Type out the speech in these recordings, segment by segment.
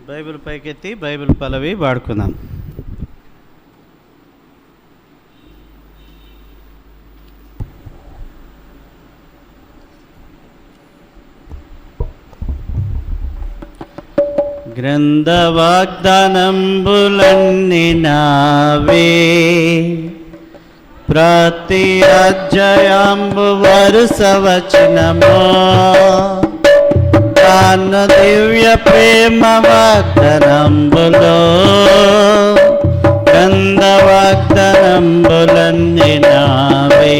Bible పైకెత్తి Bible పల్లవి వాడుకుందాం. గ్రంథ వాగ్దానంబులన్నీ నావే, ప్రతి అధ్యాయంబు వరుస వచనమో తాను దివ్య ప్రేమ వాగ్దానంబులో, గ్రంథ వాగ్దానంబులన్నీ నావే.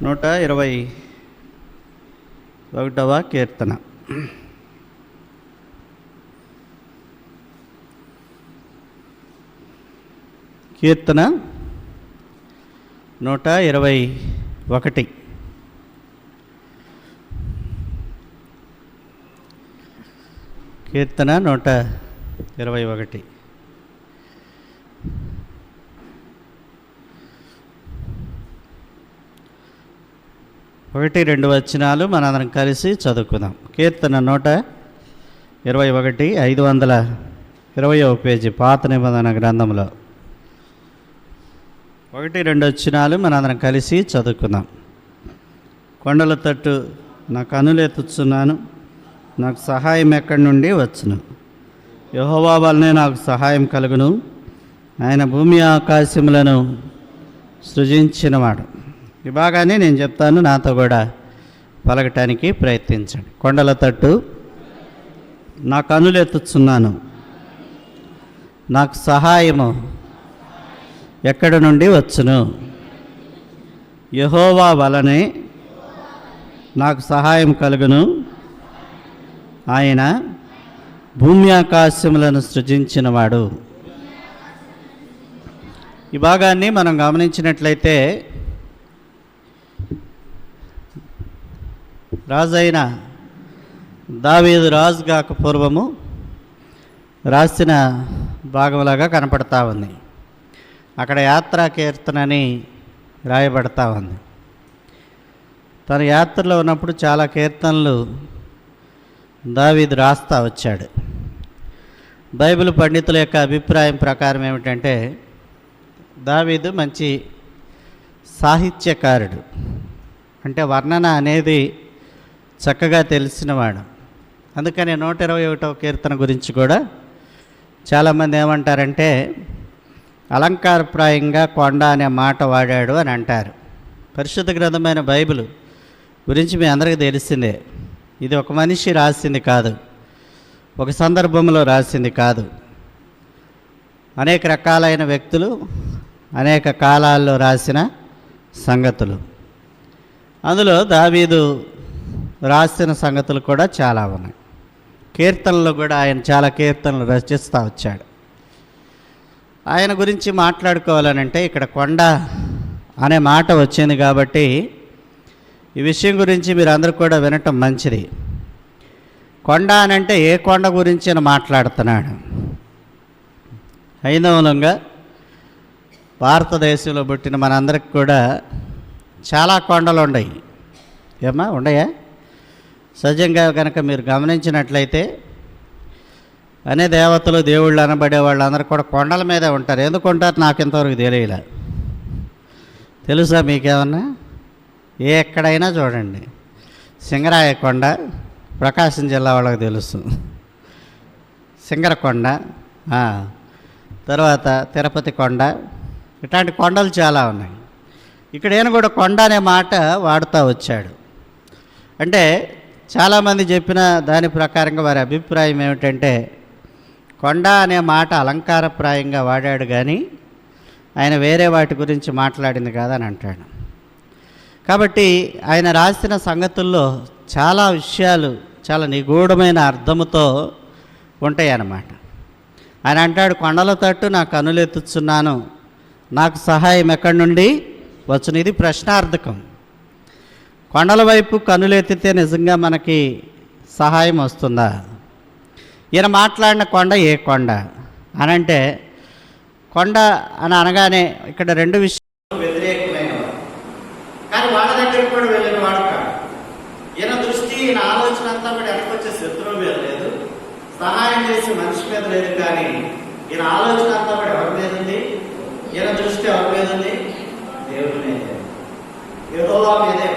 121వ కీర్తన. కీర్తన 121. కీర్తన 121. ఒకటి రెండు వచనాలు మనందరం కలిసి చదువుకుందాం. కీర్తన 121, 520వ పేజీ పాత నిబంధన గ్రంథంలో 1-2 వచనాలు మనందరం కలిసి చదువుకుందాం. కొండల తట్టు నా కనులెత్తుచున్నాను, నాకు సహాయం ఎక్కడి నుండి వచ్చును. యెహోవా వలనే నాకు సహాయం కలుగును. ఆయన భూమి ఆకాశములను సృజించినవాడు. ఈ భాగాన్ని నేను చెప్తాను, నాతో కూడా పలకటానికి ప్రయత్నించండి. కొండల తట్టు నా కనులెత్తుచున్నాను, నాకు సహాయము ఎక్కడి నుండి వచ్చును. యెహోవా వలనే నాకు సహాయం కలుగును. ఆయన భూమి ఆకాశములను సృజించినవాడు. ఈ భాగాన్ని మనం గమనించినట్లయితే రాజైన దావీదు రాజు కాక పూర్వము రాసిన భాగంలాగా కనపడతా ఉంది. అక్కడ యాత్రా కీర్తన అని రాయబడతా ఉంది. తన యాత్రలో ఉన్నప్పుడు చాలా కీర్తనలు దావీదు రాస్తా వచ్చాడు. బైబిల్ పండితుల యొక్క అభిప్రాయం ప్రకారం ఏమిటంటే దావీదు మంచి సాహిత్యకారుడు, అంటే వర్ణన అనేది చక్కగా తెలిసినవాడు. అందుకని 121వ కీర్తన గురించి కూడా చాలామంది ఏమంటారంటే అలంకారప్రాయంగా కొండ అనే మాట వాడాడు అని అంటారు. పరిశుద్ధ గ్రంథమైన బైబిల్ గురించి మీ అందరికీ తెలిసిందే. ఇది ఒక మనిషి రాసింది కాదు, ఒక సందర్భంలో రాసింది కాదు. అనేక రకాలైన వ్యక్తులు అనేక కాలాల్లో రాసిన సంగతులు. అందులో దావీదు రాసిన సంగతులు కూడా చాలా ఉన్నాయి. కీర్తనలు కూడా ఆయన చాలా కీర్తనలు రచిస్తూ వచ్చాడు. ఆయన గురించి మాట్లాడుకోవాలనంటే ఇక్కడ కొండ అనే మాట వచ్చింది కాబట్టి ఈ విషయం గురించి మీరు అందరూ కూడా వినటం మంచిది. కొండ అనంటే ఏ కొండ గురించి అని మాట్లాడుతున్నాడు. హైందవులంగా భారతదేశంలో పుట్టిన మనందరికి కూడా చాలా కొండలు ఉన్నాయి. ఏమా ఉన్నాయా? సహజంగా కనుక మీరు గమనించినట్లయితే అనే దేవతలు దేవుళ్ళు అనబడే వాళ్ళందరూ కూడా కొండల మీదే ఉంటారు. ఎందుకు ఉంటారు నాకు ఇంతవరకు తెలియలే. తెలుసా మీకేమన్నా? ఎక్కడైనా చూడండి, సింగరాయ కొండ ప్రకాశం జిల్లా వాళ్ళకి తెలుసు, సింగరకొండ, తర్వాత తిరుపతి కొండ, ఇట్లాంటి కొండలు చాలా ఉన్నాయి. ఇక్కడ ఈయన కూడా కొండ అనే మాట వాడుతూ వచ్చాడు. అంటే చాలామంది చెప్పిన దాని ప్రకారంగా వారి అభిప్రాయం ఏమిటంటే కొండ అనే మాట అలంకారప్రాయంగా వాడాడు కానీ ఆయన వేరే వాటి గురించి మాట్లాడింది కాదని అంటాడు. కాబట్టి ఆయన రాసిన సంగతుల్లో చాలా విషయాలు చాలా నిగూఢమైన అర్థముతో ఉంటాయి అన్నమాట. ఆయన అంటాడు, కొండల తట్టు నా కనులెత్తుచున్నాను, నాకు సహాయం ఎక్కడి నుండి వచ్చును. ఇది ప్రశ్నార్థకం. కొండల వైపు కనులెత్తితే నిజంగా మనకి సహాయం వస్తుందా? ఈయన మాట్లాడిన కొండ ఏ కొండ అనంటే, కొండ అని అనగానే ఇక్కడ 2 విషయాలు వ్యతిరేకమైనవి, కానీ వాళ్ళ దగ్గర కూడా వెళ్ళిన వాడు కాదు. ఈయన దృష్టి ఈయన ఆలోచన ఆలోచన అంతా కూడా వెనకొచ్చే శత్రువు మీద లేదు, సహాయం చేసే మనిషి మీద లేదు. కానీ ఈయన ఆలోచన అంతా కూడా ఎవరి మీద ఉంది? ఈయన దృష్టి ఎవరి మీద ఉంది? దేవుడి మీదే, యెహోవా మీదే.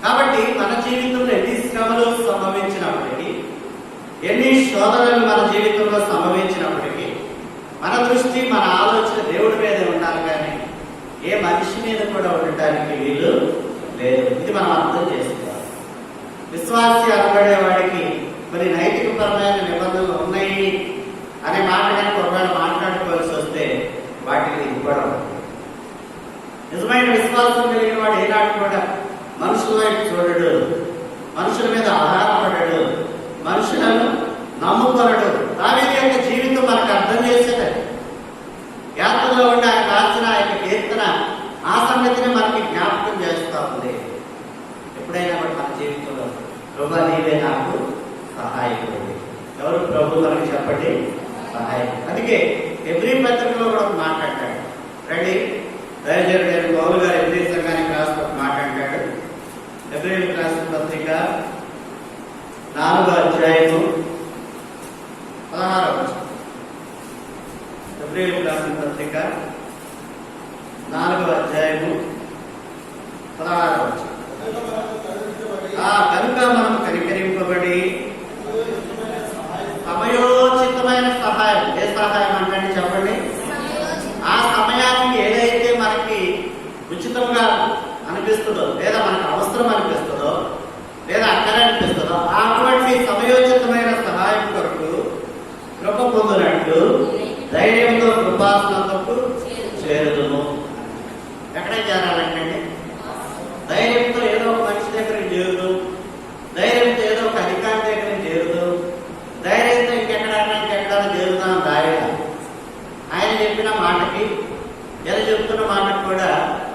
కాబట్టి మన జీవితంలో ఎన్ని శ్రమలు సంభవించినప్పటికీ, ఎన్ని శోధనలు మన జీవితంలో సంభవించినప్పటికీ మన దృష్టి, మన ఆలోచన దేవుడి మీదే ఉండాలి. కానీ ఏ మనిషి మీద కూడా ఉండటానికి వీలు లేదు. ఇది మనం అర్థం చేసుకోవాలి. విశ్వాసి అనబడే వాడికి మరి నైతికపరమైన నిబంధనలు ఉన్నాయి అనే మాట కనుక ఒకవేళ మాట్లాడుకోవాల్సి వస్తే వాటిని ఇవ్వడం. నిజమైన విశ్వాసం కలిగిన వాడు ఏనాడు కూడా మనుషుల వైపు చూడడు, మనుషుల మీద ఆధారపడడు, మనుషులను నమ్ముకొనడు. దావీదు యొక్క జీవితం మనకు అర్థం చేసేది. యాత్రలో ఉండి ఆయన రాసిన యొక్క కీర్తన ఆ సంగతిని మనకి జ్ఞాపకం చేస్తూ ఉంది. ఎప్పుడైనా కూడా మన జీవితంలో ప్రభు నీవే నాకు సహాయకుడు. ఎవరు ప్రభు మనకి చెప్పండి? సహాయకుడు. అందుకే ఎబ్రీ పత్రికలో కూడా ఒక మాట్లాడతాడు. రండి, దయచేసి పౌలు గారు ఎబ్రీ సంఘానికి రాసిన ఒక మాట్లాడతాడు. ఎబ్రీలకు రాసిన పత్రిక 4వ అధ్యాయము 16వ వచనం. ఎబ్రీలకు రాసిన పత్రిక 4వ అధ్యాయము 16వ వచనం. కనుక మనం కనికరింపబడి సమయోచితమైన సహాయం. ఏ సహాయం అంటే చెప్పండి? ఆ సమయానికి ఏదైతే మనకి ఉచితంగా అనిపిస్తుందో, లేదా మనకు అవసరం అనిపిస్తుందో, లేదా అక్కర అనిపిస్తుందో, అటువంటి సమయోచితమైన సహాయం కొరకు కృప పొందినట్టు ధైర్యంతో కృపాసనకు చేరుదుము. ఎక్కడ చేరాలంటే ధైర్యంతో ఏదో ఒక మనిషి దగ్గరికి చేరుదు, ధైర్యంతో ఏదో ఒక అధికారి దగ్గరికి చేరుదు, ధైర్యంతో ఇంకెక్కడైనా చేరుదాం దారిగా. ఆయన చెప్పిన మాటకి ఏదో చెప్తున్న మాటకు కూడా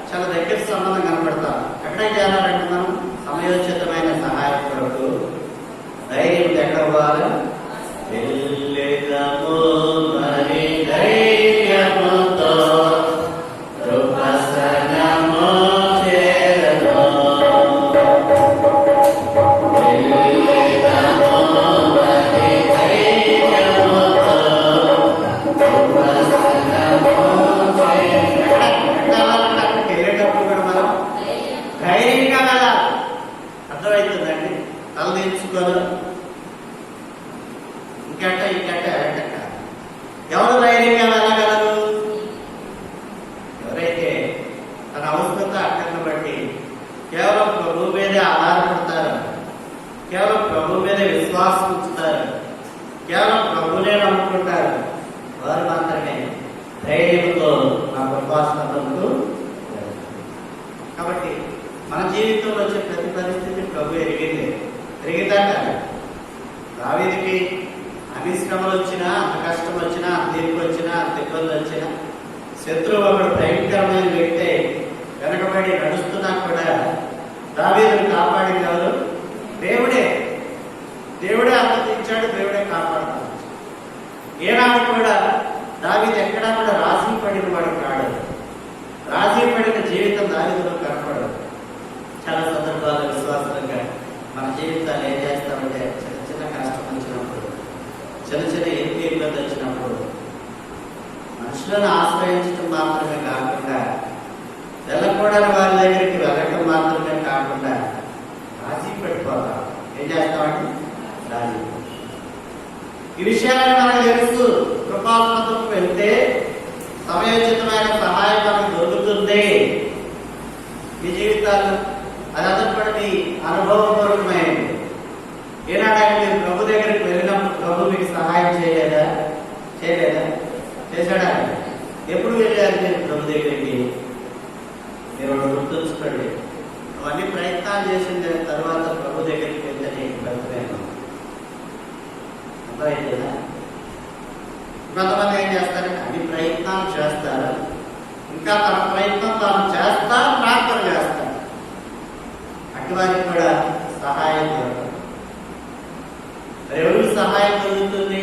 చాలా దగ్గర సంబంధం కనపడతాం. ఎక్కడికి చేరాలంటే మనం సమయోచితమైన సహాయం కొరకు ధైర్యంతో ఎక్కడ పోవాలి? వెళ్ళేదము మరి ధైర్యముతో కృపసనము చేరదు. వెళ్ళేదము మరి ధైర్యముతో కృపసనము చేరదు. అక్కడికి వెళ్ళేటప్పుడు కూడా మనం ధైర్యంగా వెళ్ళాలి. అర్థమవుతుందండి? తల దించుకోవాలి. ఇంకట ఎవరు ధైర్యంగా వెళ్ళగలరు? ఎవరైతే తన అవసరత అక్కడిని బట్టి కేవలం ప్రభు మీదే ఆధారపడతారు, కేవలం ప్రభు మీదే విశ్వాసం ఉంచుతారు, కేవలం ప్రభునే నమ్ముకుంటారు, వారు మాత్రమే ధైర్యంతో నా కృపాసనకు. కాబట్టి మన జీవితంలో వచ్చే ప్రతి పరిస్థితి ప్రభు ఎరిగిదాక. దావీదుకి అన్ని శ్రమలు వచ్చినా, అంత కష్టం వచ్చినా, అంత తీర్పు వచ్చినా, అంత ఇబ్బందులు వచ్చినా, శత్రువు ఒకడు భయంకరమైన వ్యక్తి వెనకబడి నడుస్తున్నా కూడా దావీదుని కాపాడింది ఎవరు? దేవుడే. దేవుడే అనుమతించాడు, దేవుడే కాపాడుతాడు. ఏనాడు కూడా దావీదు ఎక్కడా కూడా రాజీ పడిన వాడు కాడు. రాజీ పడిన జీవితం దావీదులో కనపడదు. చాలా సందర్భాలు విశ్వాసంగా మన జీవితాలు ఏం చేస్తామంటే చిన్న చిన్న కష్టం వచ్చినప్పుడు, చిన్న చిన్న ఎత్తి ఇబ్బంది వచ్చినప్పుడు మనుషులను ఆశ్రయించడం మాత్రమే కాకుండా, వెళ్ళకూడని వారి దగ్గరికి వెళ్ళటం మాత్రమే కాకుండా రాజీ పడిపోతాం. ఏం చేస్తామంటే రాజీ. ఈ విషయాలను మనకు తెలుసు. కృపాత్మకు వెళ్తే సమయోచితమైన సహాయం మనకు దొరుకుతుంది. మీ జీవితాలు అదంతా కూడా మీ అనుభవపూర్వకమైనది. ఏనాడైనా మీరు ప్రభు దగ్గరికి వెళ్ళినప్పుడు ప్రభు మీకు సహాయం చేయలేదా? చేశాడా? ఎప్పుడు వెళ్ళారు మీరు ప్రభు దగ్గరికి? మీరు గుర్తుంచుకోండి. అవన్నీ ప్రయత్నాలు చేసిన తర్వాత ప్రభు దగ్గరికి వెళ్తే నీకు బ్రతకలేను. అర్థమైందా? కొంతమంది ఏం చేస్తారంటే అన్ని ప్రయత్నాలు చేస్తారు, ఇంకా తన ప్రయత్నం తాను చేస్తా, ప్రార్థన చేస్తారు. అటువారికి కూడా సహాయం దొరకదు. ఎవరికి సహాయం దొరుకుతుంది?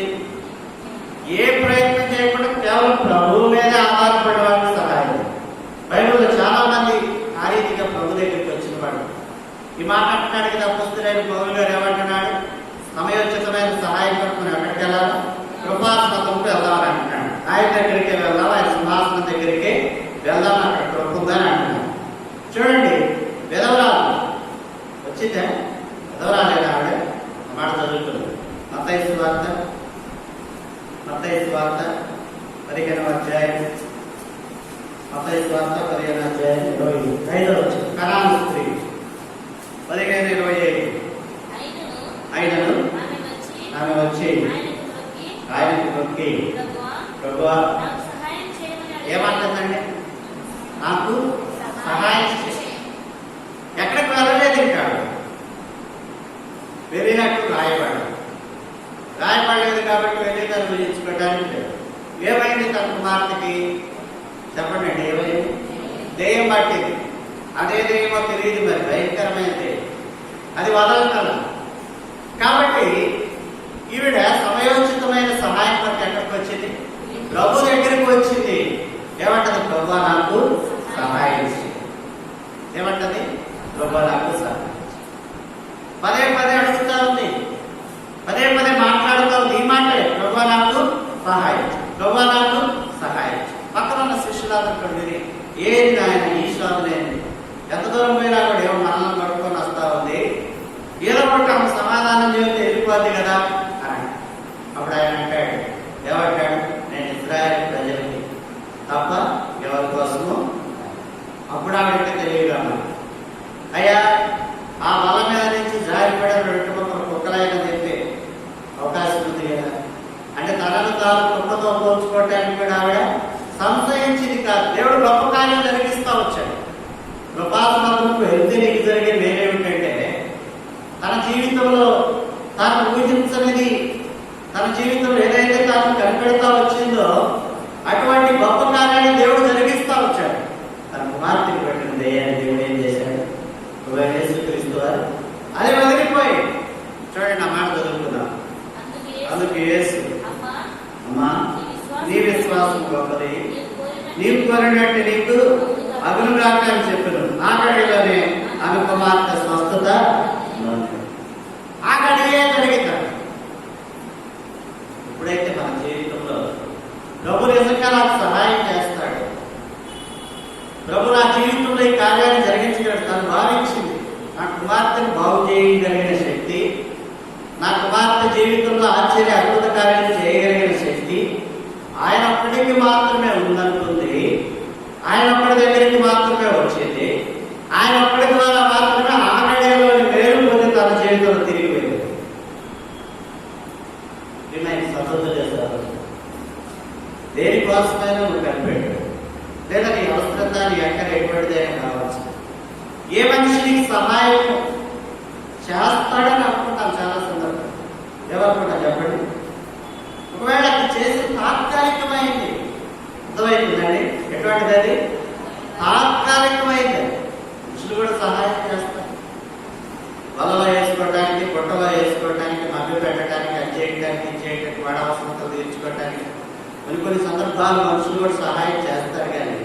ఏ ప్రయత్నం చేయకుండా కేవలం ప్రభువు మీదే ఆధారపడే వాళ్ళకి సహాయం. బైబిల్లో చాలా మంది ఆ రీతిగా ప్రభు దగ్గరికి వచ్చిన వాడు ఈ మాట అంటున్నాడు కదా అపోస్తలుడైన పౌలు గారు ఏమంటున్నాడు? సమయోచితమైన సహాయం కొరకు మనం ఎక్కడికి వెళ్ళాలి? కృపాసనకు వెళ్దామని అంటున్నాడు. ఆయన దగ్గరికి వెళ్దాం, ఆయన సింహాసనం దగ్గరికి వెళ్దాం, అక్కడ కృప ఉందని అంటున్నాడు. చూడండి, విధవరాలు వచ్చిందే, విధవరాలేదా ఆవిడ? మాట చదువుతుంది. మత్తయి సువార్త 15వ అధ్యాయం, మత్తయి సువార్త 15వ అధ్యాయం 25వ వచనం. కనాను స్త్రీ 15:25. అయినను ఆమె వచ్చి ఆయనకు మొక్కి, ప్రభువా, ఏమంటుందండి? నాకు సహాయం చేసి. ఎక్కడికి వెళ్ళలేదు, ఇంకా వెళ్ళినట్టు రాయబడలేదు కాబట్టి వెళ్ళి తను గురించుకోవడానికి లేదు. ఏమైంది తన కుమార్తెకి? చెప్పండి అండి, ఏమైంది? దెయ్యం పట్టింది. అదే దెయ్యమో తెలియదు, మరి భయంకరమైన దెయ్యం, అది వదలగల. కాబట్టి ఈవిడ సమయోచితమైన సహాయం కొరకు ఎక్కడికి వచ్చింది? ప్రభు దగ్గరికి వచ్చింది. ఏమంటది? ప్రభు నాకు సహాయం చేయి. ఏమంటది? ప్రభు నాకు సహాయం. పదే అడుగుతా ఉంది, పదే మాట్లాడుతూ ఉంది. ఈ మాటే, ప్రభు నాకు సహాయం, ప్రభు నాకు సహాయం. పక్కన ఉన్న శిష్యులందరూ విని, ఏది ఆయన ఈ శ్వాసలేండి, ఎంత దూరం పోయినా కూడా ఏమో మనల్ని పడుకొని వస్తా ఉంది, ఏదో ఒకటి ఆమె సమాధానం చేస్తే వెళ్ళిపోద్ది కదా అని. అప్పుడు ఆయన అంటాడు, ఏమంటాడు? నేను ఇశ్రాయేలు ప్రజలకి తప్ప ఎవరి కోసము. అప్పుడు ఆవిడకి తెలియగా, అయ్యా ఆ బల మీద నుంచి జారిపడే 2 కుక్కలైనా చెప్పే అవకాశం ఉంది కదా. అంటే తనను తాను కుక్కతో పోల్చుకోవటానికి కూడా ఆవిడ సంశయించింది కాదు. దేవుడు గొప్ప కార్యం జరిగిస్తూ వచ్చాడు. కృపాసనకు వెళ్తే నీకు జరిగే వేరేమిటంటే, తన జీవితంలో తాను ఊహించనిది, తన జీవితంలో ఏదైతే తాను కనిపెడతా వచ్చిందో అటువంటి గొప్ప కార్యాన్ని దేవుడు జరిగిస్తూ వచ్చాడు. తన కుమార్తెకి పెట్టిన దయ్యాన్ని దేవుడు ఏం చేశాడు? యేసుక్రీస్తు వారు అది వదిలిపోయి. చూడండి, నా మాట చదువుకుందాం. అందుకు యేసు, అమ్మా, నీ విశ్వాసం గొప్పది, నీవు కోరినట్టు నీకు అగునుగాక అని చెప్పాను. ఆ గడిలోనే ఆమె కుమార్తె స్వస్థత. ఆ గడియే జరిగింది. ఇప్పుడైతే మన జీవితంలో ప్రభు నిజంగా నాకు సహాయం చేస్తాడు, ప్రభు నా జీవితంలో ఈ కార్యాన్ని జరిగించగలడు, తను భావించింది. నా కుమార్తెను బాగు చేయగలిగిన శక్తి, నా కుమార్తె జీవితంలో ఆశ్చర్య అద్భుత కార్యాలు చేయగలిగిన శక్తి ఆయన ఒక్కడికి మాత్రమే ఉందనుకుంది. ఆయన ఒక్కడి దగ్గరికి మాత్రమే వచ్చింది. ఆయన ఒక్కడి ద్వారా మాత్రమే ఆగడలోని పేరు పొంది తన జీవితంలో తిరిగి వెళ్ళింది. సతత చేస్తారు. దేనికోసమైనా నువ్వు కనిపెట్టు, లేదా నీ అవసరతాన్ని ఎక్కడ ఎటువంటిదైనా కావచ్చు. ఏ మనిషికి సహాయం చేస్తాడని అనుకుంటాం చాలా సందర్భం. ఎవరుకుంటా చెప్పండి? ఒకవేళ అది చేసి తాత్కాలికమైంది, అర్థమైందండి? ఎటువంటిది అది? తాత్కాలికమైంది. మనుషులు కూడా సహాయం చేస్తారు. వలలో వేసుకోవడానికి, గుట్టలో వేసుకోవడానికి, మభ్య పెట్టడానికి, అది చేయడానికి, ఇది చేయడానికి, వాడ అవసరంతో తీర్చుకోవడానికి కొన్ని సందర్భాలు మనుషులు కూడా సహాయం చేస్తారు, కానీ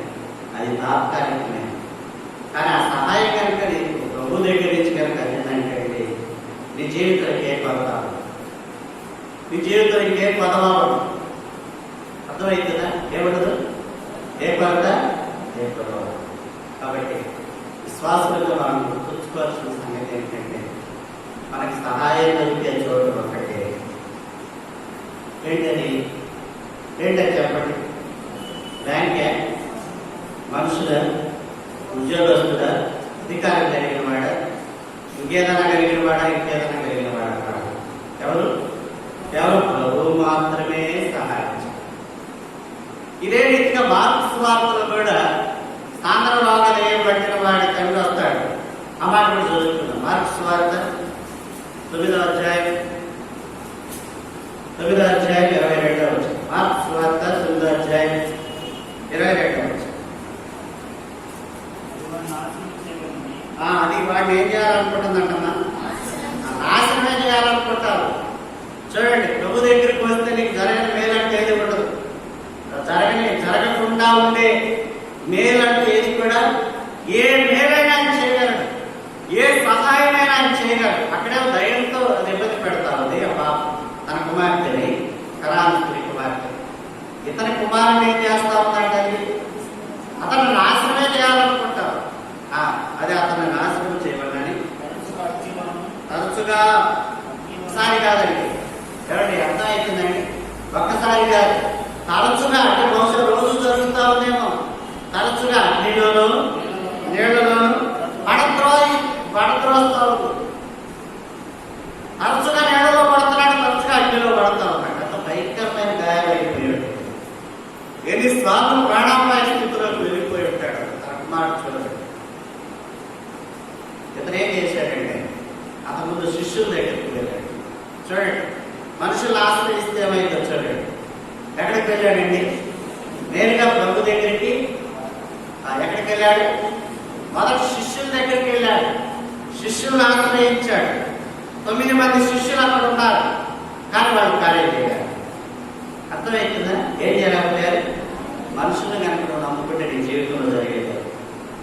అది తాత్కాలికమే. కానీ ఆ సహాయం కనుక నీకు ప్రభు దగ్గర నుంచి కనుక అందిందంటే నీ జీవితానికి ఏ కొరత, నీ జీవితానికి ఏ కొదవదు. అర్థమవుతుందా? ఏముండదు, ఏ కొరత, ఏ కొదవ. కాబట్టి విశ్వాసంతో మనం గుర్తుంచుకోవాల్సిన సంగతి ఏంటంటే, మనకి సహాయం దొరికే చోటు ఒకటే. ఏంటని చెప్పండి? బ్యాంకే, మనుషుల, ఉద్యోగస్తుడా, అధికారం కలిగిన వాడ, ఇంకేదైనా కలిగిన వాడా, ఇంకేదైనా కలిగిన వాడ కాదు. ఎవరు ప్రభు మాత్రమే సహాయం. ఇదే రీతిగా మార్కు సువార్తలో కూడా సాంద్ర రోగాలు పట్టిన వాడి తండ్రి వస్తాడు. ఆ మాట కూడా చదువుతున్నాం. మార్కు సువార్త 9వ అధ్యాయం 22వ వచనం. మార్కు సువార్త 9వ అధ్యాయం 22వ వచనం. అది వాడిని ఏం చేయాలనుకుంటుందంటమ్మా? నాశనమే చేయాలనుకుంటారు. చూడండి, ప్రభు దగ్గరికి వస్తే నీకు జరగని మేలంటే ఏది ఉండదు. జరగకుండా ఉండే మేలంటూ ఏది కూడా, ఏ మేలైనా చేయగలడు, ఏ సహాయం ఆయన చేయగలడు. అక్కడే దయంతో అది ఇబ్బంది పెడతా ఉంది ఆ పాప తన కుమార్తెని, కనాను స్త్రీ కుమార్తె. ఇతని కుమారుని ఏం చేస్తా ఉన్నాడు? అది అతను నాశనమే చేయాలనుకుంటారు. అది అతను నాశనం చేయమని తరచుగా ఒకసారి కాదండి, ఎవరండి అర్థం అవుతుందండి, ఒక్కసారి కాదు, తరచుగా. అంటే బహుశా రోజు జరుగుతూ ఉందేమో. తరచుగా అగ్నిలోను నీళ్లలోను పడద్రోస్తా ఉంది. తరచుగా నీళ్ళలో పడుతున్నాడు, తరచుగా అగ్నిలో పడతా ఉన్నాడు. అంత భయంకరమైన గాయాలు అయిపోయాడు. ఎన్నిసార్లు ప్రాణాపాయ స్థితిలోకి వెళ్ళిపోయి ఉంటాడు. తన కుమారుడు చూడండి. ఇతను ఏం చేశాడంటే అతను ముందు శిష్యుల దగ్గరికి వెళ్ళాడు. చూడండి, మనుషులు ఆశ్రయిస్తే ఏమైందో చూడండి. ఎక్కడికి వెళ్ళాడండి? నేరుగా ప్రభు దగ్గరికి. ఎక్కడికి వెళ్ళాడు? మొదటి శిష్యుల దగ్గరికి వెళ్ళాడు. శిష్యులను ఆశ్రయించాడు. 9 మంది శిష్యులు అక్కడ ఉన్నారు, కానీ వాళ్ళు కార్యం చేయాలి. అర్థమవుతుందా? ఏం చేయలేకపోయారు? మనుషులు కనుక నమ్ముకుంటే నీ జీవితంలో జరిగేది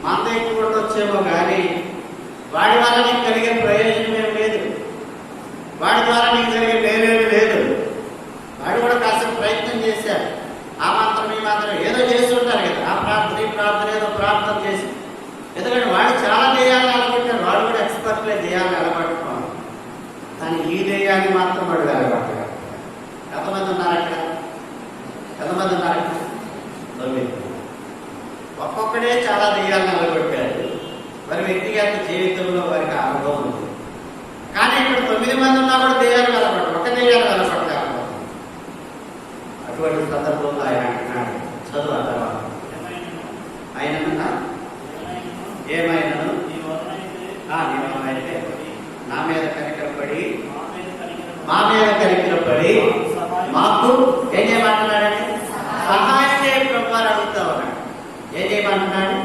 మంద ఎక్కువ వచ్చేమో, కానీ వాడి వల్ల నీకు కలిగే ప్రయోజనం ఏం లేదు. వాడి ద్వారా నీకు జరిగే మేలేమి లేదు. వాడు కూడా కాసేపు ప్రయత్నం చేశారు. ఆ మాత్రం ఈ మాత్రం ఏదో చేస్తుంటారు కదా, ఆ ప్రార్థన ఈ ప్రార్థన ఏదో ప్రార్థన చేసి. ఎందుకంటే వాడు చాలా దెయ్యాలను నిలబెట్టారు. వాడు కూడా ఎక్స్పర్ట్లే దెయ్యాలను నిలబెట్టుకోవాలి, కానీ ఈ దెయ్యాన్ని మాత్రం వాడు నిలబెట్టారు. ఎంతమంది ఉన్నారు అక్కడ? ఎంతమంది ఉన్నారు అక్కడ? 9. ఒక్కొక్కడే చాలా దెయ్యాలను నిలబెట్టారు. వారి వ్యక్తిగత జీవితంలో వారికి అనుభవం ఉంది. కానీ ఇక్కడ 9 మంది ఉన్నా కూడా దెయ్యాలు నిలబెట్టారు, ఒక దెయ్యాలు నిలబెట్టలేకపోతుంది. అటువంటి సందర్భంలో ఆయన అంటున్నాడు, చదువు ఆ తర్వాత, ఆయనన్నా ఏమైనాను అయితే నా మీద కనికరపడి మా మీద కనికరపడి మాకు ఏం చేయమంటున్నాడంటే సహాయం చేయ ప్రభువారు అడుగుతా ఉన్నాడు. ఏం చేయమంటున్నాడు?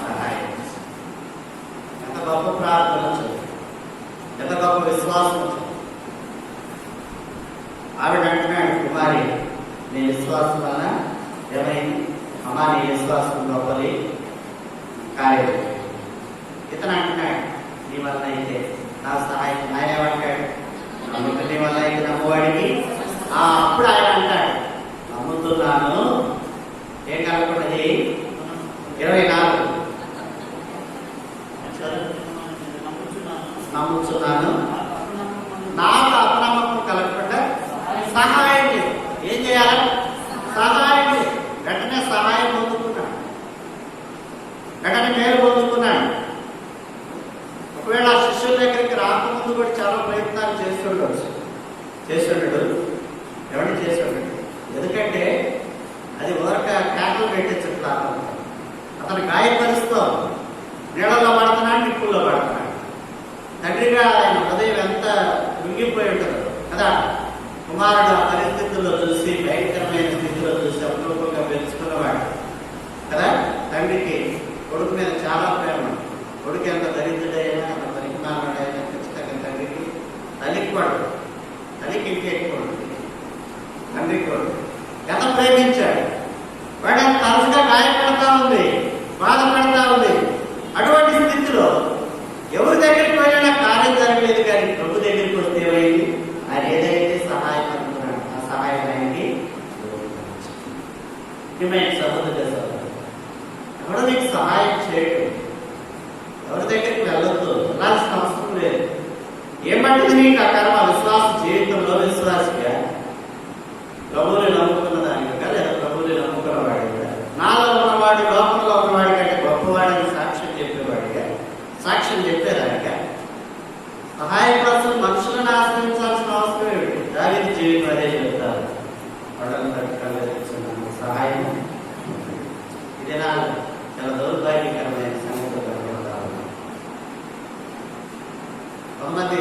సహాయం. ఎంత గొప్ప ప్రార్థన, ఎంత గొప్ప విశ్వాసం. ఆవిడ అంటున్నాడు, కుమారి నీ విశ్వాసం వల్ల ఏమైంది? అమ్మా నీ విశ్వాసం గొప్పది కార్యం. ఇతను అంటున్నాడు, నీ వల్ల అయితే నా సహాయం. ఆయన ఏమంటాడు? నమ్ముకు నీ వల్ల అయితే నమ్మువాడికి. అప్పుడు ఆయన అంటాడు, నమ్ముతున్నాను. ఏం కలగకూడదు? 24 నమ్ముతున్నాను, నాకు అపనమ్మకం కలగకుండా సహాయం చేయి. ఏం చేయాలి? సహాయం చేయి. వెంటనే సహాయం పొందుకున్నాడు, వెంటనే మేలు పొందుకున్నాడు. ఒకవేళ ఆ శిష్యుల దగ్గరికి రాకముందు కూడా చాలా ప్రయత్నాలు చేస్తుండడు. ఎవరిని చేస్తుండడు? ఎందుకంటే అది ఊరక క్యాటలు పెట్టించట్లేదు. అతను గాయపరుస్తూ నీళ్ళలో పడుతున్నాడు, నిప్పుల్లో పడుతున్నాడు. తండ్రిగా ఆయన హృదయం ఎంత కృంగిపోయి ఉంటుంది కదా. కుమారుడు ఆ పరిస్థితుల్లో చూసి, భయంకరమైన స్థితిలో చూసి అపూర్వంగా పెంచుకున్నవాడు కదా. తండ్రికి కొడుకు మీద చాలా ప్రేమ. కొడుకు ఎంత దరిద్రుడైనా, అంత పరిమాణుడైనా ఖచ్చితంగా తండ్రికి తల్లికి వాడు, తల్లికి ఇంకెక్కువ తండ్రికి వాడు ఎంత ప్రేమించాడు. వాడు తరచుగా గాయపడతా ఉంది, బాధపడతా ఉంది. అటువంటి స్థితిలో ఎవరి దగ్గరికి వెళ్ళినా కార్యం జరగలేదు, కానీ ప్రభు దగ్గరికి వస్తే ఏమైంది? ఆయన ఏదైతే సహాయం అనుకున్నాడు ఆ సహాయం ఆయనకి సహోదరు. ఎవరు నీకు సహాయం చేయడం, ఎవరి దగ్గరికి వెళ్ళొద్దు, వెళ్ళాల్సిన అవసరం లేదు. ఏమంటుంది నీకు ఆ కర్మ? విశ్వాస జీవితంలో విశ్వాసిగా ప్రభువుని నమ్ముకున్న దానిగా, లేదా ప్రభువుని నమ్ముకున్న వాడిగా, నాలో ఉన్నవాడు లోపంలో ఉన్నవాడి కంటే గొప్పవాడిని సాక్ష్యం చెప్పేవాడిగా, సాక్ష్యం చెప్పేదానిగా, సహాయం కోసం మనుషులను ఆశ్రయించాల్సిన అవసరం ఏమిటి? దావీదు జీవితం అదే చెప్తారు. వాళ్ళని తట్టుకోలేస్తున్నాను సహాయం. ఇది నా చాలా దౌర్భాగ్యకరమైన సంగతి కనబడతారు. కొంతమంది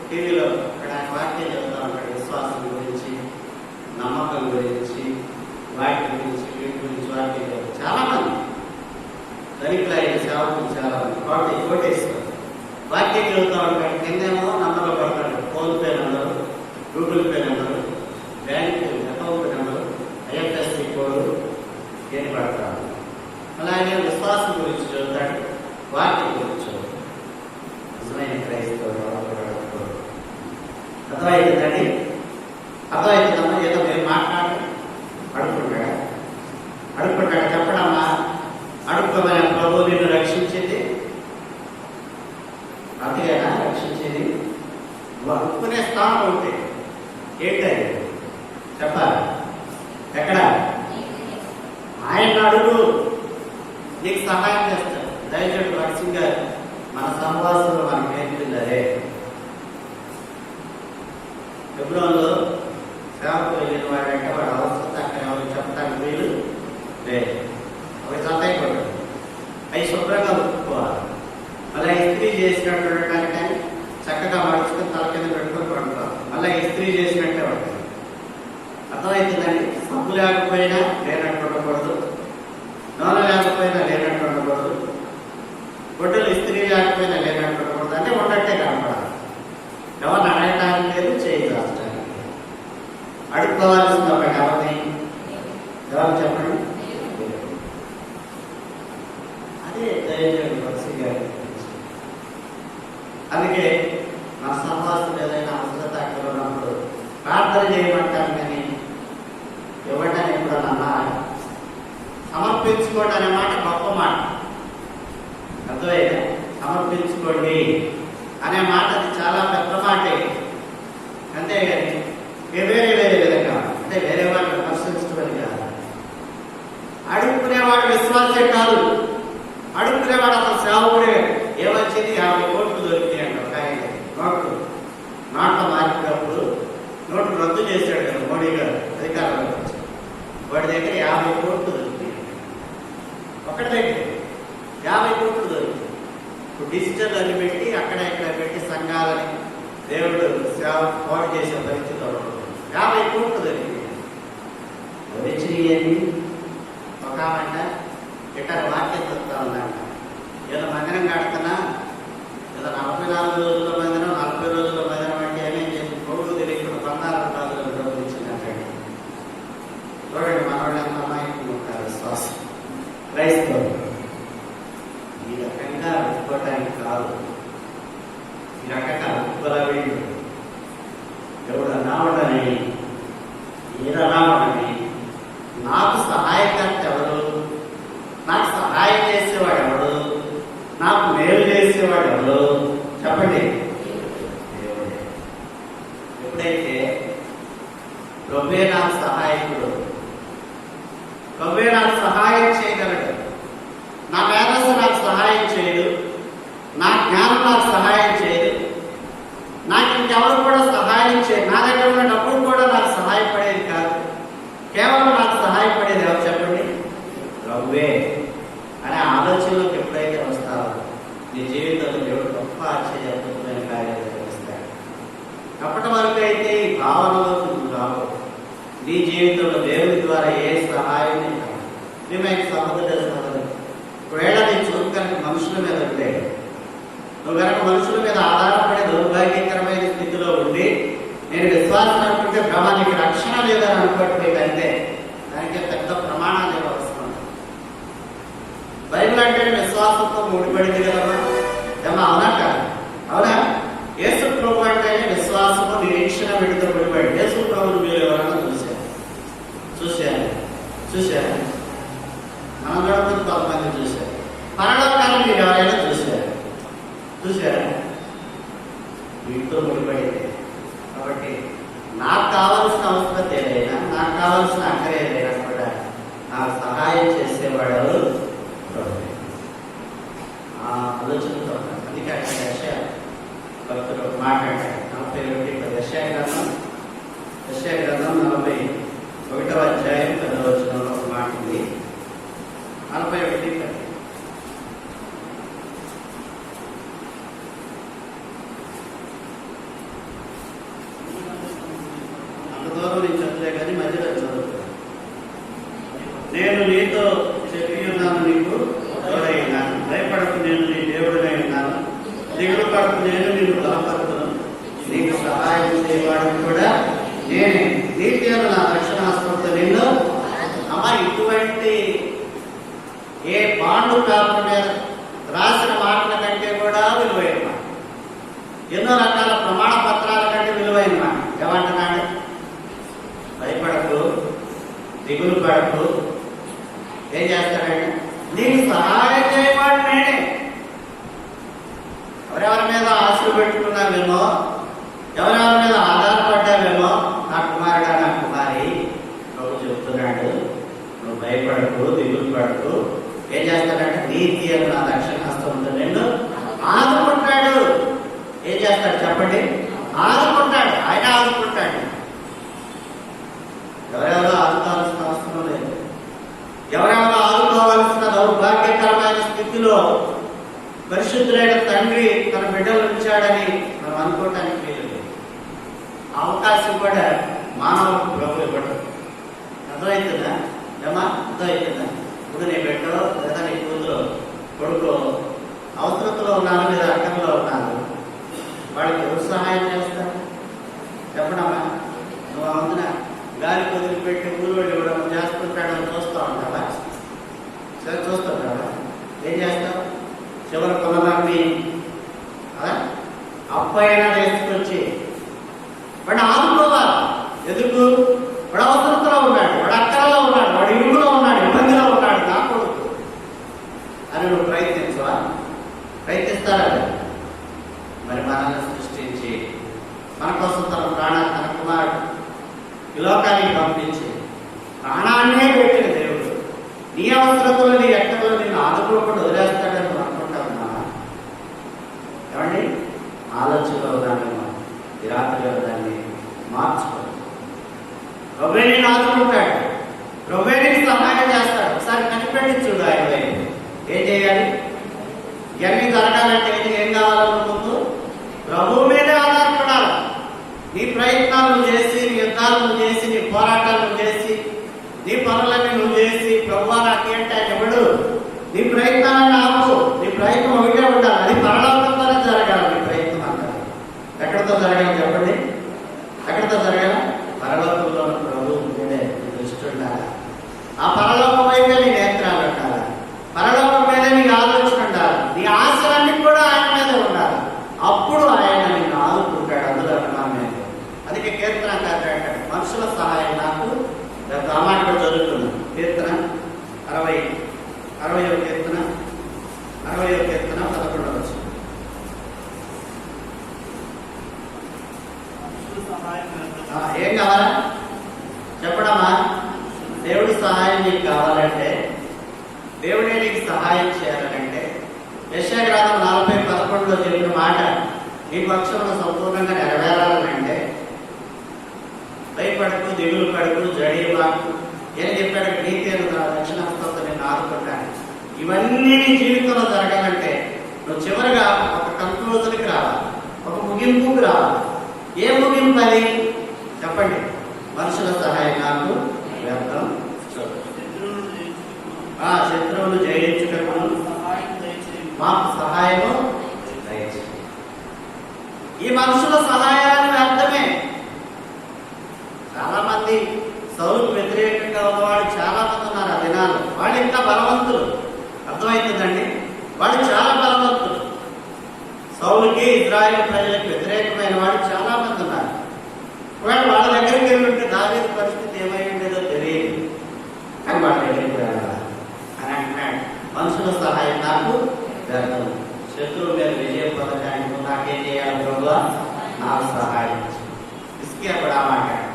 టీవీలో అక్కడ వాక్యం చెప్తా ఉంటాడు, విశ్వాసం గురించి, నమ్మకం గురించి, వాటి గురించి, వీటి గురించి వాక్యం చెప్తారు. చాలా మంది ధనికులైన సేవకులు చాలా మంది కోటేస్తారు. వాక్యం చెబుతూ ఉంటాడు, కిందేమో నంబర్లో పడతాడు. Phone pay number, Google pay number, bank account number, IFSC code ఏం పడతాడు. అలాగే విశ్వాసం గురించి చదువుతాడు, వాక్యం గురించి చదువుతాడు. నిజమైన క్రైస్తవుడు అర్థమవుతుందండి? అర్థమవుతుందమ్మా? ఏదో మీరు మాట్లాడి అడుక్కుంటాడా చెప్పడమ్మా. అడుక్కోమని ప్రభు నిన్ను రక్షించింది, అంతేనా రక్షించేది? అడుక్కునే స్థానం ఉంటే ఏంటది చెప్పాలి. ఎక్కడ? ఆయన అడుగు, నీకు సహాయం చేస్తాడు. దయచేసి భక్సింగ్ గారు మన సహవాసంలో మనకు నేర్పింది అదే. హెబ్రోన్లో సేవకు వెళ్ళిన వాడంటే వాడు అవసరం అక్కడ ఎవరు చెప్పడానికి వీలు లేదు. ఒక సతాయి కొట్టు, అవి శుభ్రంగా ఉప్పుకోవాలి. మళ్ళీ ఇస్త్రీ చేసినట్టు ఉండటానికి కానీ చక్కగా మడుచుకుని తల కింద పెట్టుకొని పడుకోవాలి. మళ్ళీ ఇస్త్రీ చేసినట్టే పడుతుంది. అర్థమవుతుందండి? సబ్బు లేకపోయినా లేనట్టు ఉండకూడదు, నూనె లేకపోయినా లేనట్టు ఉండకూడదు, గుడ్డలు ఇస్త్రీ లేకపోయినా లేనట్టు ఉండకూడదు. అంటే ఉన్నట్టే కనపడాలి. ఎవరిని అడగటానికి లేదు, చేయి దాచడానికి లేదు. అడుక్కోవాల్సింది ఒకటి ఎవరిని? ఎవరు చెప్పండి? అదే దయచేసి భక్సి గారి. అందుకే నా సహవాసం ఏదైనా అవసరత అక్కడ ఉన్నప్పుడు ప్రార్థన చేయమంటాను కానీ ఇవ్వటం ఎప్పుడన్నా సమర్పించుకోండి అనే మాట గొప్ప మాట. అర్థమైనా? సమర్పించుకోండి అనే మాట అది చాలా పెద్ద మాటే. అంతేగాని వేరే విధంగా అంటే వేరే వాళ్ళు విమర్శించడం కాదు. అడుక్కునేవాడు విశ్వాసే కాదు, అడుక్కునేవాడు అసలు సేవకుడే. ఏమొచ్చింది? 50 కోట్లు దొరికినాయి అంట ఒక ఆయన. నోట్లో మారినప్పుడు నోట్లు రద్దు చేశాడు కదా మోడీ గారు అధికారంలోకి వచ్చి. వాడి దగ్గర 50 కోట్లు దొరికినాయి. ఒకటి దగ్గర 50 కోట్లు దొరికినాయి. ఇప్పుడు డిజిటల్ అని పెట్టి అక్కడ ఇక్కడ పెట్టి సంఘాలని దేవుడు సేవ పోటీ చేసే పరిస్థితి 50 కోట్లు దొరికినాయి. వచ్చినాయి ఒక ఆమె ఇతర వాక్యం చెప్తా ఉందంట. ఏదో మందిరం కడుతున్నా, ఏదో 44 రోజుల మందిరం, 40 రోజుల మందిరం అంటే ఏమేం చేసి కొడుకు తెలియకుండా 16 రోజుల డబ్బులు ఇచ్చినట్టు. చూడండి మనవాళ్ళు ఎంత అమాయకులు ఉంటారు. విశ్వాసం క్రైస్తవులు ఈ రకంగా ఒప్పుకోవటానికి కాదు, ఈ రకంగా ఒప్పుకోలేడు. ఎవడు అన్నావడని ఏదన్నావడని నాకు సహాయకర్త ఎవరు, నాకు సహాయం చేసేవాడు ఎవడు, నాకు మేలు చేసేవాడు ఎవరు చెప్పండి? దేవుడే. ఎప్పుడైతే ప్రభువే నాకు సహాయకుడు, ప్రభువే నాకు సహాయం చేయగలడు, నా మేధస్సు నాకు సహాయం చేయడు, నా జ్ఞానం నాకు సహాయం చేయదు, నాకు ఇంకెవరు కూడా సహాయం చేయదు, నా దగ్గర ఉన్న డబ్బులు కూడా నాకు సహాయపడేది కాదు, కేవలం నాకు సహాయపడేది ఎవరు చెప్పండి? ప్రభువే అనే ఆలోచనలోకి ఎప్పుడైతే వస్తావో నీ జీవితంలో దేవుడు గొప్ప ఆశ్చర్యమైన కార్యాలు చేస్తాడు. అప్పటి వరకు అయితే ఈ భావనలోకి నువ్వు రావు. నీ జీవితంలో దేవుడి ద్వారా ఏ సహాయం నీకు సహోదరు ఒకవేళ నీ చూపు కనుక మనుషుల మీద ఉంటే, నువ్వు కనుక మనుషుల మీద ఆధారపడే దౌర్భాగ్యకరమైన స్థితిలో ఉండి నేను విశ్వాసం అనుకుంటే నీకు రక్షణ లేదని అనుకోవట్లేదంటే దానికి పెద్ద ప్రమాణాలు అవసరం. బైబిల్ అంటే విశ్వాసంతో ముడిపడింది కదమ్మా. ఏమన్నా అవునా కాదు? అవునా? యేసు ప్రభు అంటే విశ్వాసము నిరీక్షణ వీటితో ముడిపడి. యేసు ప్రభుని మీరు ఎవరైనా చూశారు మనం గడుపుతుంది కొంతమంది చూశారు. పరలోకాన్ని మీరు ఎవరైనా చూశారా? వీటితో ముడిపడింది. కాబట్టి నాకు కావలసిన అవసరం ఏదైనా, నాకు కావలసిన అక్కర ఏదైనా కూడా నాకు సహాయం చేసేవాడు ఆలోచనతో. అందుకే అక్కడ యెషయా భక్తుడు మాట్లాడాడు. 41 యెషయా గ్రంథం 41వ అధ్యాయం 10వ వచనంలో ఒక మాట ఉంది. 41 అంత దూరం నేను చదివే కానీ మధ్యలో చదువుతాను. నేను నీతో చెప్పి ఉన్నాను, నీకు తోడై ఉన్నాను, భయపడకు నేను నీ దేవుడినై ఉన్నాను, దిగులు పడకు నేను నిన్ను బలపరుతును, నీకు సహాయం చేయవాడు కూడా నేనే, నీతి అను నా రక్షణాస్పత్తి నిన్ను. అమ్మ ఇటువంటి ఏ బాండు పేపర్ మీద రాసిన మాటల కంటే కూడా విలువైన మాట, ఎన్నో రకాల ప్రమాణ పత్రాల కంటే విలువైన మాట. ఏమంటున్నాడు? భయపడకు, దిగులు పడకు. ఏం చేస్తాడంటే నీకు సహాయం చేయవాడు నేనే. ఎవరెవరి మీద ఆశలు పెట్టుకున్నావేమో, ఎవరెవరి మీద ఆధారపడ్డావేమో, నా కుమారుడా, నా కుమారి, ప్రభు చెప్తున్నాడు, నువ్వు భయపడకు, దిగులు పడకు. ఏం చేస్తాడంటే నీతి అని నా దక్షిణ హస్తంతో నిన్ను ఆదుకుంటాడు. ఏం చేస్తాడు చెప్పండి? ఆదుకుంటాడు. ఆయన ఆదుకుంటాడు. ఎవరెవరో ఆదుకోవాల్సిన అవసరం లేదు. ఎవరెవరో ఆదుకోవాల్సిన దౌర్భాగ్యకరమైన స్థితిలో పరిశుద్ధులైన తండ్రి తన బిడ్డలు ఉంచాడని మనం అనుకోవటానికి లేదు. అవకాశం కూడా మానవులకు ప్రభు ఇవ్వడం. అర్థమవుతుందా? ఏమా అర్థమవుతుందా? ఇప్పుడు నీ బిడ్డలో లేదా నీ కూతురు కొడుకు అవసరతలో ఉన్నారు, లేదా అక్కడలో ఉన్నారు, వాడికి ఎవరు సహాయం చేస్తారు చెప్పడమ్మా? నువ్వు అవుతున్నా గాలి వదిలిపెట్టి ఊరు ఇవ్వడం చేస్తుంటాడని చూస్తూ ఉంటావా? సరే చూస్తుంటావా? ఏం చేస్తావు? చివరి కొనలాన్ని అప్పైనా తీసుకొచ్చి వాడు ఆదుకోవాలి. ఎందుకు? వాడు అవసరతలో ఉన్నాడు, వాడు అక్కడలో ఉన్నాడు, వాడు ఇరుగులో ఉన్నాడు, ఇబ్బందిలో ఉన్నాడు, నా కొడుకు అని నువ్వు ప్రయత్నించవా? ప్రయత్నిస్తారా? మరి మనల్ని సృష్టించి మన కోసం తన ప్రాణాన్ని, తన కుమారుడు ఈ లోకానికి పంపించి ప్రాణాన్నే పెట్టిన దేవుడు నీ అవసరతలో, నీ ఎక్కడో నిన్ను ఆదుకోకుండా వదిలేస్తాడని నువ్వు అనుకుంటా ఉన్నావా? ఏమండి, ఆలోచనలో దాన్ని ఈ రాత్రిలో దాన్ని మార్చుకో. ప్రభువే నేను ఆదుకుంటాడు, ప్రభువే నీకు సహాయం చేస్తాడు. ఒకసారి కనిపెట్టి చూడు ఆయన వైపు. ఏం చేయాలి? ఇవన్నీ జరగాలంటే ఏం కావాలన్న ముందు ప్రభువు మీదే ఆధారపడాలి. నీ ప్రయత్నాలు చేసి, నీ యుద్ధాలను చేసి, నీ పోరాటాలను చేసి, నీ పనులన్నీ నువ్వు చేసి ప్రభువా నాకేంటి ఆయన ఎవడు? నీ ప్రయత్నాలను ఆపు. నీ ప్రయత్నం ఒకటే ఉండాలి, అది పరలోకంతోనే జరగాలి. నీ ప్రయత్నం అంటారు ఎక్కడితో జరగాలి చెప్పండి? ఎక్కడితో జరగాలి? పరలోకంలో ప్రభు మీదే దృష్టి ఉండాలి. ఆ పరలోకం వైపే నీ నేత్రాలు ఉండాలి, పరలోకం మీద నీ ఆలోచన ఉండాలి, నీ ఆశలన్నీ కూడా ఆయన మీదే ఉండాలి. అప్పుడు ఆయన నిన్ను ఆదుకుంటాడు. అందులో అభిమానం లేదు. అందుకే కీర్తనకారుడు అంటాడు, మనుషుల సహాయం నాకు సామాన్యుడు జరుగుతుంది. కీర్తన 60వ కీర్తన 11వ వచనం. ఏం కావాలా చెప్పడమా? దేవుడి సహాయం నీకు కావాలంటే, దేవుడే నీకు సహాయం చేయాలంటే యెషయా గ్రంథం 40:11 చెప్పిన మాట నీ పక్షంలో సంపూర్ణంగా నెరవేరాలంటే భయపడకు, దిగులు పడకు, జడియబాకు. ఏం చెప్పాడు? నీతి దక్షిణ హస్తంతో నేను ఆదుకుంటాను. ఇవన్నీ నీ జీవితంలో జరగాలంటే నువ్వు చివరిగా ఒక కంక్లూజన్కి రావాలి, ఒక ముగింపుకి రావాలి. ఏ ముగింపు అది చెప్పండి? మనుషుల సహాయం నాకు వ్యర్థం, శత్రువులు జయించుటకు మాకు సహాయము దయచేయి. ఈ మనుషుల సహాయాన్ని వ్యర్థమే. చాలా మంది సౌలుకు వ్యతిరేకంగా ఉన్నవాడు చాలా మంది ఉన్నారు ఆ దినాలు. వాళ్ళు ఇంకా బలవంతులు. అర్థమవుతుందండి? వాళ్ళు చాలా బలవంతులు. సౌలుకి, ఇజ్రాయేల్ ప్రజలకు వ్యతిరేకమైన వాడు చాలా మంది ఉన్నారు. ఒకవేళ వాళ్ళ దగ్గరికి వెళ్ళి ఉంటే దావీదు పరిస్థితి ఏమై ఉండేదో తెలియదు. కానీ వాళ్ళ దగ్గరికి వెళ్ళాలి అని అంటున్నాడు. మనుషుల సహాయం నాకు వ్యర్థం. శత్రువు మీద విజయం పొందడానికి నాకేం చేయాలి ప్రభువా? నాకు సహాయం. ఇసుకే కూడా మాట్లాడు.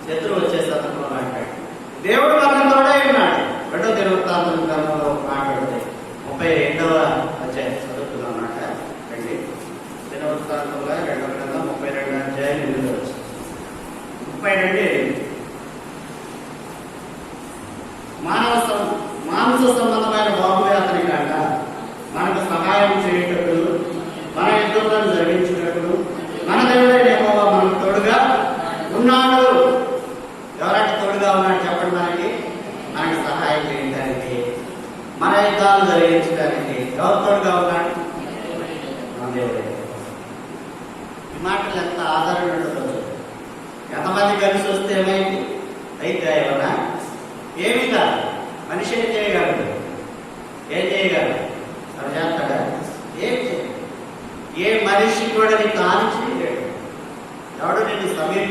శత్రువు వచ్చే సందర్భంలో అంటాడు, దేవుడు మనకు తోడై ఉన్నాడు. 2వ దినవృత్తాంతం గ్రంథంలో మాట్లాడితే 32వ అధ్యాయం చదువుతున్నాం అన్నమాట. రండి, దినవృత్తాంతంలో 2వ గ్రంథం 32వ అధ్యాయం 8వ వచనం. 32 మానవ సంబంధమైన బాబువే అతని కాక మనకు సహాయం చేయుటకు, మన యుద్ధములను జరిగించుటకు మన దేవుడైన యెహోవా మనకు తోడుగా ఉన్నాడు. ఎవరంటే తోడుగా ఉన్నాడు చెప్పండి? మనకి సహాయం చేయడానికి, మన యుద్ధాలు జరిగించడానికి ఎవరు తోడుగా ఉన్నాడు? మన దేవుడే. ఈ మాటలు ఎంత ఆదరణ ఉంటుందో, ఎంతమంది కలిసి వస్తే ఏమైంది? అయితే ఏమన్నా ఏమి కాదు. మనిషి ఏం చేయగలడు? ఏం చేయగలడు? అలా చేస్తాడా? ఏం చేయడు. ఏ మనిషి కూడా నీకు హాని చేయలేడు. ఎవడు నిన్ను సమీప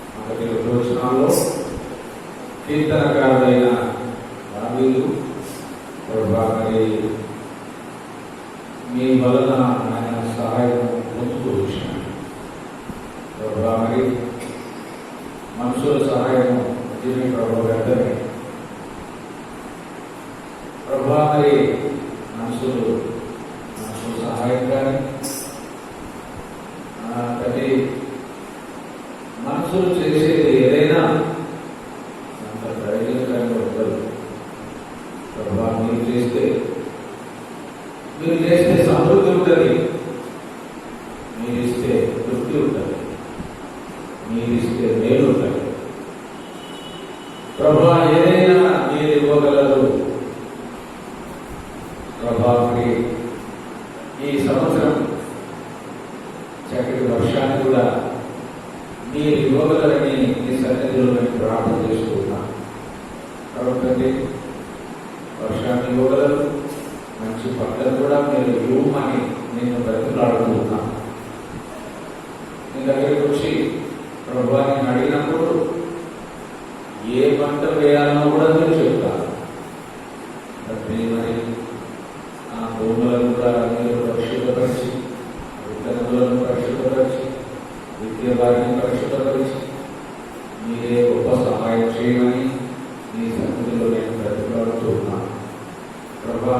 వచనాల్లో కీర్తనకారుడైన దావీదు ప్రభువా మరి మీ వలన ఆయన సహాయం పొందుతూ వచ్చాను. ప్రభువా మరి మనుషుల సహాయం దీని ప్రభు వెంటనే ప్రభువా మరి మనుషుల సహాయం కానీ ప్రతి మనుషులు చేసేది ఏదైనా అంత ప్రయోజనకరంగా ఉండదు. ప్రభువా మీరు చేస్తే సమృద్ధి ఉంటుంది, మీరిస్తే తృప్తి ఉంటుంది, మీరిస్తే మేలు ఉంటుంది. ప్రభువా ఏదైనా మీరు ఇవ్వగలరు. ప్రభువా ఈ సంవత్సరం చక్కటి వర్షాన్ని కూడా మీరు ఇవ్వగలరని ఈ సన్నిధిలో నేను ప్రార్థన చేసుకుంటున్నాను. కాబట్టి వర్షాన్ని ఇవ్వగలరు, మంచి పంటలు కూడా మీరు ఇవ్వమని నేను బ్రతులాడుతున్నాను. మీ దగ్గరికి వచ్చి ప్రభువా నేను అడిగినప్పుడు ఏ పంట వేయాలన్నా కూడా మీరు చెప్తాను. మరి ఆ భూములను కూడా మీరు పరిశుద్ధపరిచి, విత్తనములను పరిశుద్ధపరిచి, విద్య వారిని పరిశుద్ధపరిచి మీరే గొప్ప సహాయం చేయమని మీ సన్నిధిలో నేను బ్రతులాడుతున్నాను. ప్రభువా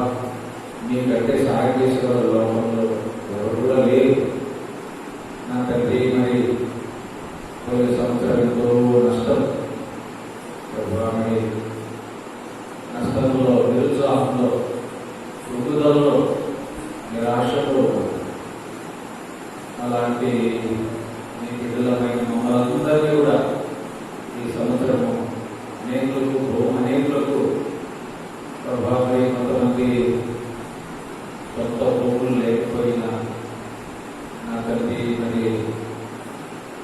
మీకంటే సహాయం చేసే వాళ్ళ లోకంలో ఎవరు కూడా లేరు. నా తండ్రి మరి కొన్ని సంవత్సరం ఎంతో నష్టం ప్రభువా మరి నష్టంలో, నిరుత్సాహంలో, రుగ్గుదలలో, నిరాశలో అలాంటి మీ బిడ్డలమైన మమ్మల్ని అందరినీ కూడా ఈ సంవత్సరము అనేకులకు ప్రభావం కొంతమంది కొత్త భూములు లేకపోయినా నా తండ్రి మరి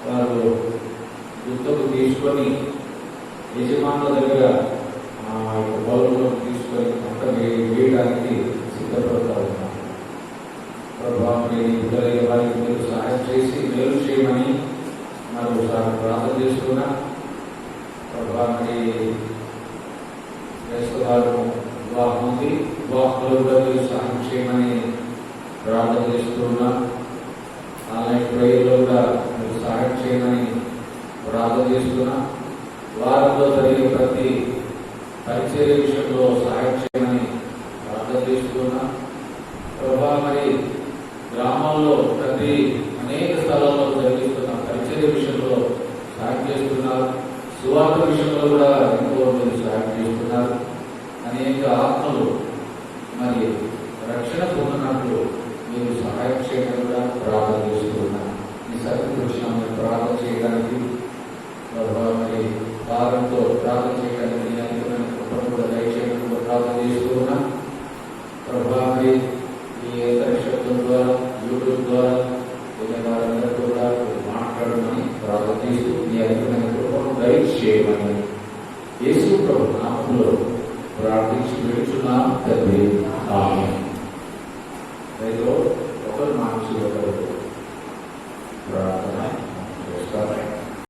వారు గుర్తుకు తీసుకొని యజమానుల దగ్గర బౌల్లో తీసుకొని పంట వేయడానికి సిద్ధపడుతూ ఉన్నాను. ప్రభావం బిడ్డలైన వారికి మీరు సహాయం చేసి మేలు చేయమని మరోసారి ప్రార్థన చేసుకున్నా. ప్రభావం వారు వివాహం ఉంది, వివాహంలో కూడా మీరు సహాయం చేయమని ప్రార్థన చేస్తున్నా. ఆన్లైన్ ప్రేయర్లో కూడా మీరు సహాయం చేయమని ప్రార్థన చేస్తున్నా. వారంలో జరిగే ప్రతి పరిచర్య విషయంలో సహాయం చేయమని ప్రార్థన చేస్తున్నా. ప్రభా మరి గ్రామాల్లో ప్రతి అనేక స్థలాల్లో జరిగిస్తున్న పరిచర్య విషయంలో సహాయం చేస్తున్నారు. సువార్త విషయంలో కూడా ఎంతో మీరు సహాయం చేస్తున్నారు. అనేక ఆత్మలు మరి రక్షణ పొందినట్లు మీరు సహాయం చేయడం కూడా ప్రార్థన చేస్తున్నారు. ఈ సత్యం వచ్చిన ప్రార్థన చేయడానికి మరి వారంతో ప్రార్థన చేయడానికి కూడా దయచేయడం కూడా ప్రార్థన చేస్తున్నా. ప్రభా మరి ఈ శబ్దం ద్వారా, యూట్యూబ్ ద్వారా వారందరితో కూడా మాట్లాడమని ప్రార్థన చేస్తూ ఈ అద్భుతమైన కృపను దయచేయమని యేసు ప్రభు నామములో ప్రార్థించి వెళ్తున్నాం తండ్రి. ఆమేన్. ఒకరు